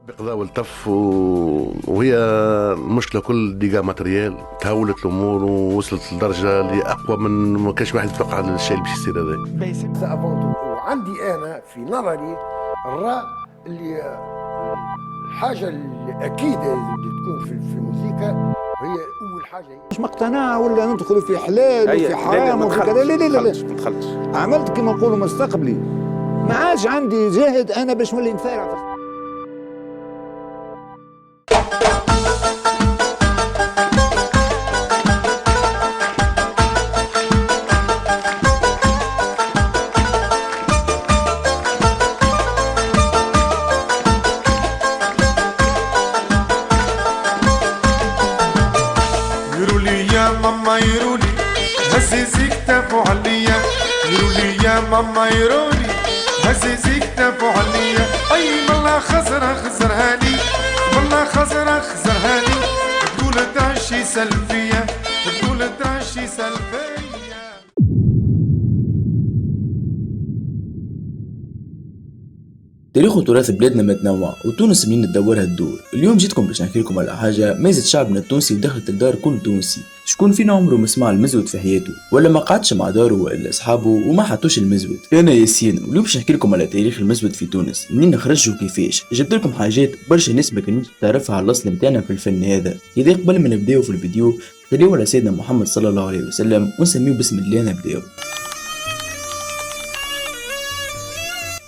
بقضاء والتف وهي المشكله كل ديجا ماتريال، تهولت الامور ووصلت لدرجه اللي اقوى من ما كانش واحد يتوقع الشيء اللي باش يصير هذا. وعندي انا في نظري الراء اللي الحاجه الاكيده اللي تكون في الموسيقى هي اول حاجه. مش مقتنع ولا ندخل في حلال وفي حرام وفي كذا. لا لا لا لا، عملت كما نقولوا مستقبلي، ما عادش عندي جاهد انا باش نولي نفارع. هزيزي كتافو عليا، يقولولي يا ماما يرولي هزيزي كتافو عليا. اي والله خزرة خزرهاني، والله خزرة خزرهاني، تقول تعشي سلفية، تقول تعشي سلفية. تاريخ وتراث بلادنا متنوع وتونس منين تدورها الدور. اليوم جيتكم باش نحكي لكم على حاجه ميزت شعبنا التونسي ودخلت الدار كل تونسي. شكون فينا عمره ما سمع المزود في حياته ولا ما قعدش مع داره ولا اصحابه وما حطوش المزود؟ انا ياسين، واليوم باش نحكي لكم على تاريخ المزود في تونس، منين خرج وكيفاش. جبت لكم حاجات برشا ناس ما كانتش تعرفها على الاصل نتاعنا في الفن هذا. اذا قبل ما نبداو في الفيديو خليو على سيدنا محمد صلى الله عليه وسلم ونسميه بسم الله نبداو.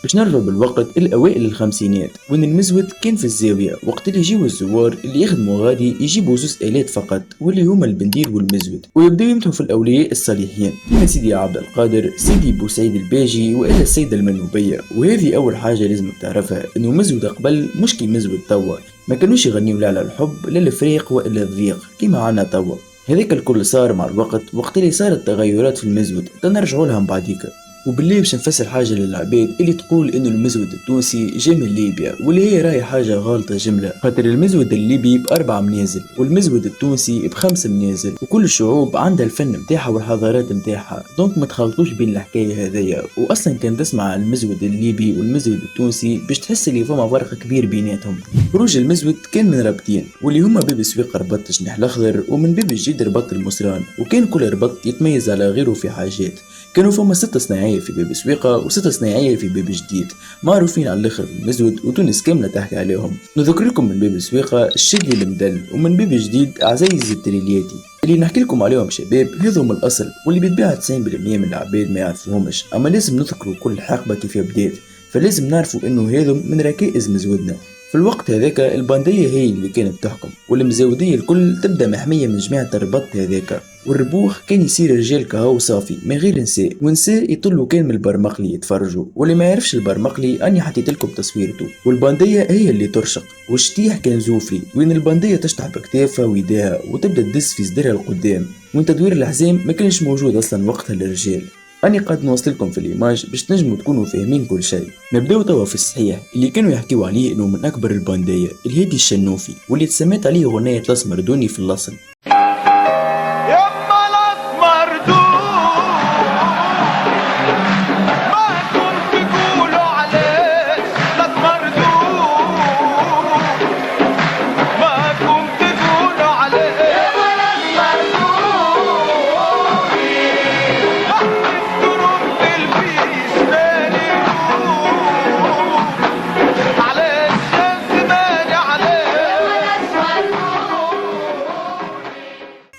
باش نرجع بالوقت الاوائل الخمسينات، وين المزود كان في الزاويه وقت اللي يجيو الزوار اللي يخدموا غادي يجيبوا زوز الات فقط واللي هما البندير والمزود، ويبداو يمدحوا في الاولياء الصالحين كيما سيدي عبد القادر، سيدي بوسعيد الباجي والا السيده المنوبيه. وهذه اول حاجه لازمك تعرفها، انه مزود قبل مش كي مزود توا، ما كانوش يغنيوا لا على الحب لا الفريق والا الضيق كيما عنا توا. هذاك الكل صار مع الوقت وقت اللي صارت تغيرات في المزود تنرجعوا لها بعديك. وباللي باش نفسر حاجه للعباد اللي تقول انه المزود التونسي جاي من ليبيا، واللي هي راهي حاجه غلطه جمله، خاطر المزود الليبي باربع منازل والمزود التونسي بخمس منازل، وكل الشعوب عندها الفن متاعها والحضارات متاعها، دونك ما تخلطوش بين الحكايه هذيا. واصلا كان تسمع المزود الليبي والمزود التونسي باش تحس اللي فما فرق كبير بيناتهم. خروج المزود كان من ربطين، واللي هما باب سويق ربط الجناح الاخضر، ومن باب الجديد ربط المصران، وكان كل ربط يتميز على غيره في حاجات. كانوا فما 6 صناعية في باب سويقة و6 صناعية في باب جديد معروفين على الاخر في المزود، وتونس كاملة تحكي عليهم. نذكر لكم من باب سويقة الشدي المدل، ومن باب جديد عزايز التريلياتي اللي نحكي لكم عليهم شباب. هذوم الاصل واللي بيتباع 90% من العباد ما يعرفوهمش، اما لازم نذكروا كل حقبة كيف بدات، فلازم نعرفوا انه هذوم من ركائز مزودنا. في الوقت هذاك الباندية هي اللي كانت تحكم، والمزودية الكل تبدا محمية من جماعة الربط هذاك. والربوخ كان يصير رجال كهو صافي من غير نساء، ونساء يطلوا كان من البرمقلي يتفرجوا. واللي ما يعرفش البرمقلي اني حطيت لكم تصويرته. والباندية هي اللي ترشق، والشتيح كان زوفري، وين الباندية تشطح بكتافها ويداها وتبدا تدس في صدرها القدام. وين تدوير الحزام ما كانش موجود اصلا وقتها للرجال. أني قد نوصل لكم في الإيماج باش تنجموا تكونوا فاهمين كل شيء. نبداو توا في الصحيح اللي كانوا يحكيوا عليه إنه من أكبر الباندية، الهادي الشنوفي، واللي تسميت عليه أغنية الأسمر دوني في الأصل.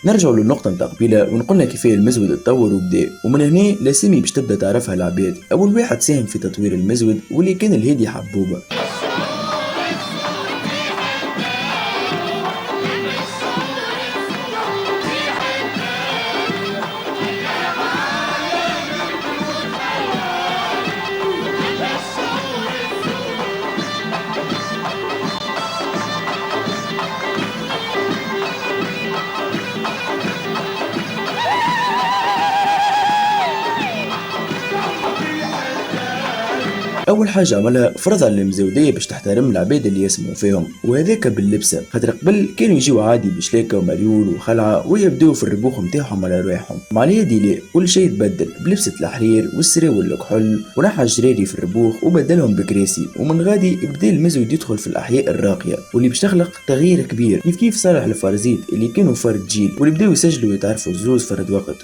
نرجعوا للنقطة نتاع قبيلة ونقولنا كيفاه المزود اتطور وبدا، ومن هنا الاسامي باش تبدا تعرفها العباد. أول واحد ساهم في تطوير المزود واللي كان الهادي حبوبة. اول حاجه عملها فرض على المزوديه باش تحترم العباد اللي يسمعوا فيهم، وهذاك باللبسه، خاطر قبل كانوا يجيو عادي بشلاكه ومريول وخلعه ويبداو في الربوخ نتاعهم على رواحهم، مع الهادي لا، كل شيء تبدل بلبسه الحرير والسراول الكحل، ونحى الجراري في الربوخ وبدلهم بكراسي، ومن غادي بدا المزود يدخل في الاحياء الراقيه واللي باش تخلق تغيير كبير، كيف صالح الفارزيت اللي كانوا فرد جيل واللي بداو يسجلوا ويتعرفوا الزوز فرد وقت.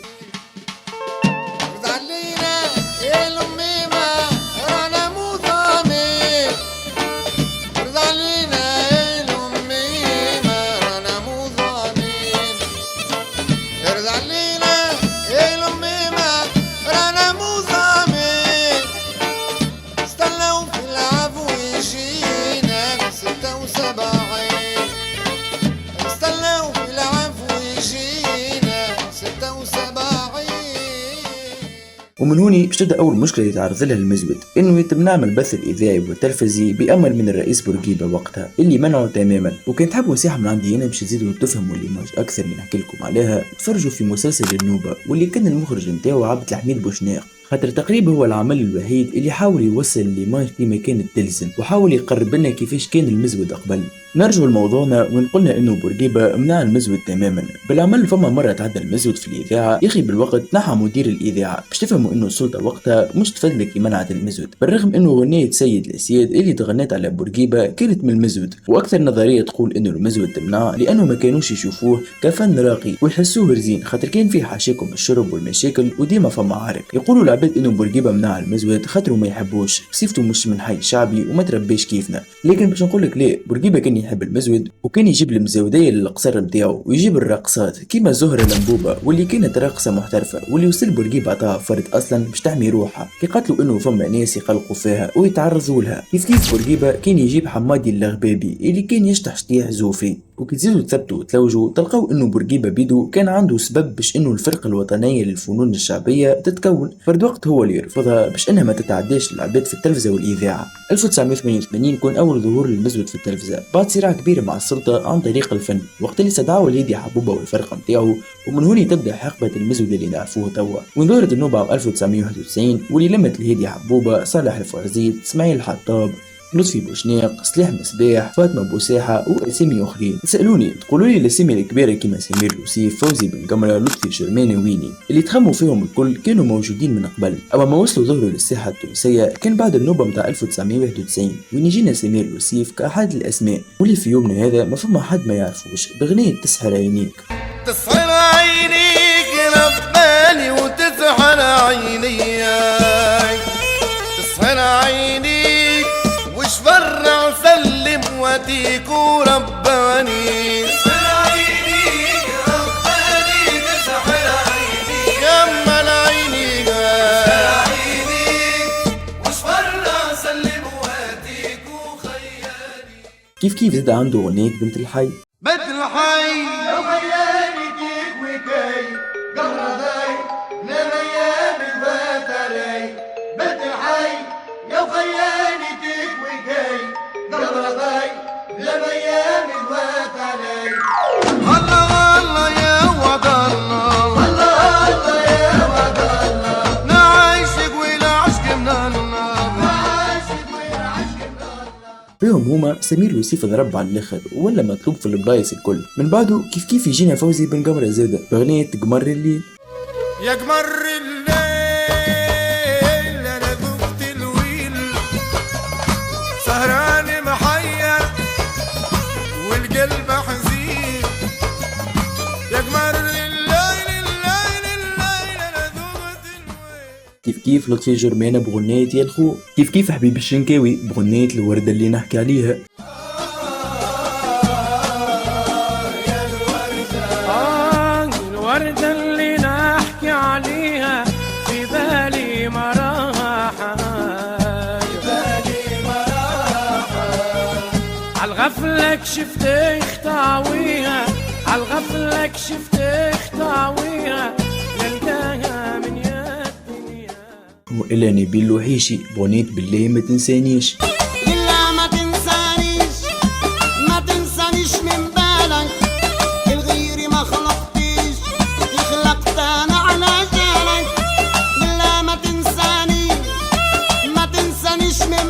ومن هوني باش تبدا اول مشكله يتعرض لها المزود، انه يتم نعمل البث الاذاعي والتلفزي بامر من الرئيس بورقيبه وقتها اللي منعه تماما. وكان تحبوا نصيحه من عندي انا باش تزيدوا تفهموا الايماج اكثر اللي نحكي لكم عليها، تفرجوا في مسلسل النوبه واللي كان المخرج نتاعو عبد الحميد بوشناق، خاطر تقريبا هو العمل الوحيد اللي حاول يوصل الايماج كما كانت تلزم، وحاول يقرب لنا كيفاش كان المزود قبل. نرجعوا لموضوعنا ونقولنا انه بورقيبه منع المزود تماما. بالعمل فما مره تعدى المزود في الاذاعه، يخي بالوقت نحى مدير الاذاعه باش تفهموا انه السلطه وقتها مش تفدلك كي منعت المزود، بالرغم انه غنية سيد الاسياد اللي تغنت على بورقيبه كانت من المزود. واكثر نظريه تقول انه المزود تمنع لانه ما كانوش يشوفوه كفن راقي ويحسوه رزين، خاطر كان فيه حاشاكم الشرب والمشاكل وديما فما عارك. يقولوا العباد انه بورقيبه منع المزود خاطروا ما يحبوش، صيفته مش من حي شعبي وما تربيش كيفنا. لكن باش نقول لك لا، بورقيبه كان يحب المزود وكان يجيب المزوديه للقصر نتاعو ويجيب الراقصات كيما زهره لمبوبه واللي كانت راقصه محترفه، واللي وصل بورقيبه عطاها فرد اصلا باش تحمي روحها، كي قالوا انه فما ناس يقلقوا فيها ويتعرضوا لها. كيف بورقيبه كان يجيب حمادي اللغبابي اللي كان يشطح شطيح زوفي. وكي تزيدوا تثبتوا وتلوجوا تلقاو انه بورقيبه بيدو كان عنده سبب باش انه الفرقه الوطنيه للفنون الشعبيه تتكون، فرد وقت هو اللي يرفضها باش انها ما تتعداش العباد في التلفزه والاذاعه. 1988 كان اول ظهور للمزود في التلفزه بعد صراع كبير مع السلطه عن طريق الفن، وقت اللي استدعوا الهادي حبوبه والفرقه نتاعو، ومن هوني تبدا حقبه المزود اللي نعرفوه توا. وانظهرت النوبه عام 1991 واللي لمت الهادي حبوبه، صالح الفارزيت، اسماعيل الحطاب، لطفي بوشناق، صلاح مصباح، فاطمه بوساحه واسامي اخرين. تسالوني تقولوا لي الاسامي الكبيره كيما سمير لوسيف، فوزي بن قمره، لطفي شرماني ويني اللي تخموا فيهم الكل كانوا موجودين من قبل، اما ما وصلوا ظهروا للساحه التونسيه كان بعد النوبه متاع 1991 وين يجينا سمير لوسيف كاحد الاسماء واللي في يومنا هذا ما فما حد ما يعرفوش بغنية تسحر عينيك. تسحر عينيك رباني وتسحر عيني، تسحر عينيك فرع سلم واتيك ورباني، تسحر عينيك رباني، تسحر عينيك جمل عينيك، تسحر عينيك وش فرع سلم واتيك وخيالي. كيف زاد عنده غنية بنت الحي، بنت الحي يا خيالي تيك وكي قرضي لميام الوتري، بنت الحي يا خيالي تيك وكي قرضي لميام الوتري. الله الله يا وعد الله، الله الله يا وعد الله، نعيشك ولا عشق من الله، نعيشك ولا عشق من الله. فيهم هما سمير لوسيف ضرب على الاخر ولا مطلوب في البلايص الكل. من بعده كيف يجينا فوزي بن قمره زاده بغنية قمر الليل. يا قمر الليل انا ذقت الويل، سهران محير والقلب حزين، يا قمر الليل الليل الليل انا ذقت الويل. كيف لطفي جرمانة بغنية يا الخو، كيف حبيب الشنكاوي بغنية الوردة اللي نحكي عليها. الوردة اللي نحكي عليها في بالي مراها حال، في بالي مراها حال، عالغفلك شفت خطاويها، عالغفلك شفت خطاويها، نلقاها من يا الدنيا. وإلا نبيل وحيشي بغنية بالله ما تنسانيش. بالله ما تنسانيش، ما تنسانيش من بالك، الغير ما خلقتيش، خلقت انا على جالك. بالله ما تنسانيش، ما تنسانيش من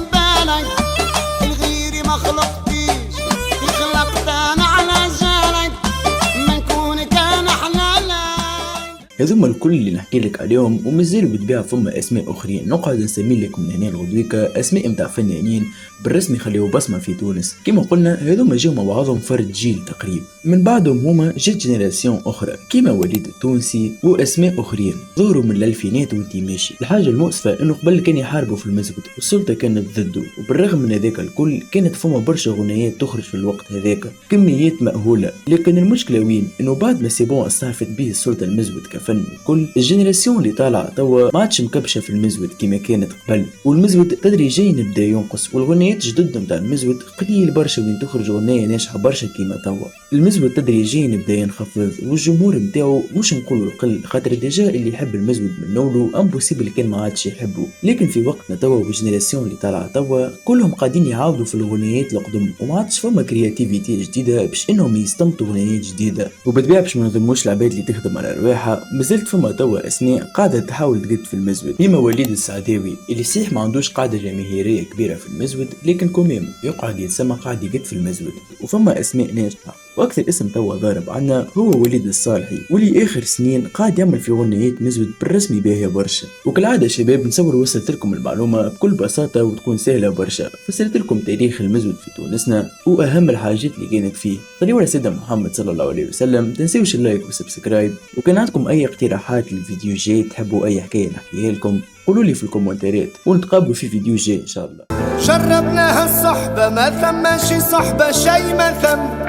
هذوما الكل اللي نحكي لك عليهم، ومازالوا بالطبيعة فما اسماء اخرين نقعد نسمي لك من هنا لغدويكا اسماء متاع فنانين بالرسمي خليوا بصمة في تونس. كما قلنا هذوما جاو مع بعضهم فرد جيل تقريبا، من بعدهم هما جت جينيراسيون اخرى كيما وليد التونسي واسماء اخرين ظهروا من الالفينات وانت ماشي. الحاجة المؤسفة انه قبل كان يحاربوا في المسجد والسلطة كانت ضده، وبالرغم من هذاك الكل كانت فما برشا غنيات تخرج في الوقت هذاك كميات مأهولة. لكن المشكلة وين؟ انه بعد ما سيبون استعفت به السلطة المزود كفن الكل، الجينيراسيون اللي طالعة توا ما عادش مكبشة في المزود كما كانت قبل، والمزود تدريجيا بدا ينقص، والغنيات جدد نتاع المزود قليل برشا وين تخرج غنية ناجحة برشا كيما توا. المزود تدريجيا بدا ينخفض، والجمهور نتاعو مش نقولوا القل، خاطر ديجا اللي يحب المزود من نولو امبوسيبل كان ما عادش يحبه. لكن في وقتنا توا والجينيراسيون اللي طالعة توا كلهم قاعدين يعاودوا في الغنيات القدم، وما عادش فما كرياتيفيتي جديدة باش انهم يستمتوا غنيات جديدة. وبالطبيعة باش ما نظلموش العباد اللي تخدم على رواحها، مازالت فما توا اسماء قاعدة تحاول تقد في المزود، كيما وليد السعداوي اللي صحيح ما عندوش قاعدة جماهيرية كبيرة في المزود، لكن كوميم يقعد يتسمى قاعد يقد في المزود. وفما اسماء ناجحة، واكثر اسم توا ضارب عنا هو وليد الصالحي، واللي اخر سنين قاعد يعمل في غنيات مزود بالرسمي باهية برشا. وكالعادة شباب نصور وصلت لكم المعلومة بكل بساطة وتكون سهلة برشا، فسرت لكم تاريخ المزود في تونسنا واهم الحاجات اللي كانت فيه. صلوا على سيدنا محمد صلى الله عليه وسلم، تنسيوش اللايك والسبسكرايب، وكان عندكم اي اقتراحات للفيديو جاي تحبوا اي حكاية نحكيها لكم قولوا لي في الكومنتات، ونتقابلوا في فيديو جاي ان شاء الله. جربناها الصحبة ما ثماش صحبة شي ما ثم،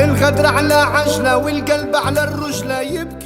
الغدر على عجلة والقلب على الرجلة يبكي.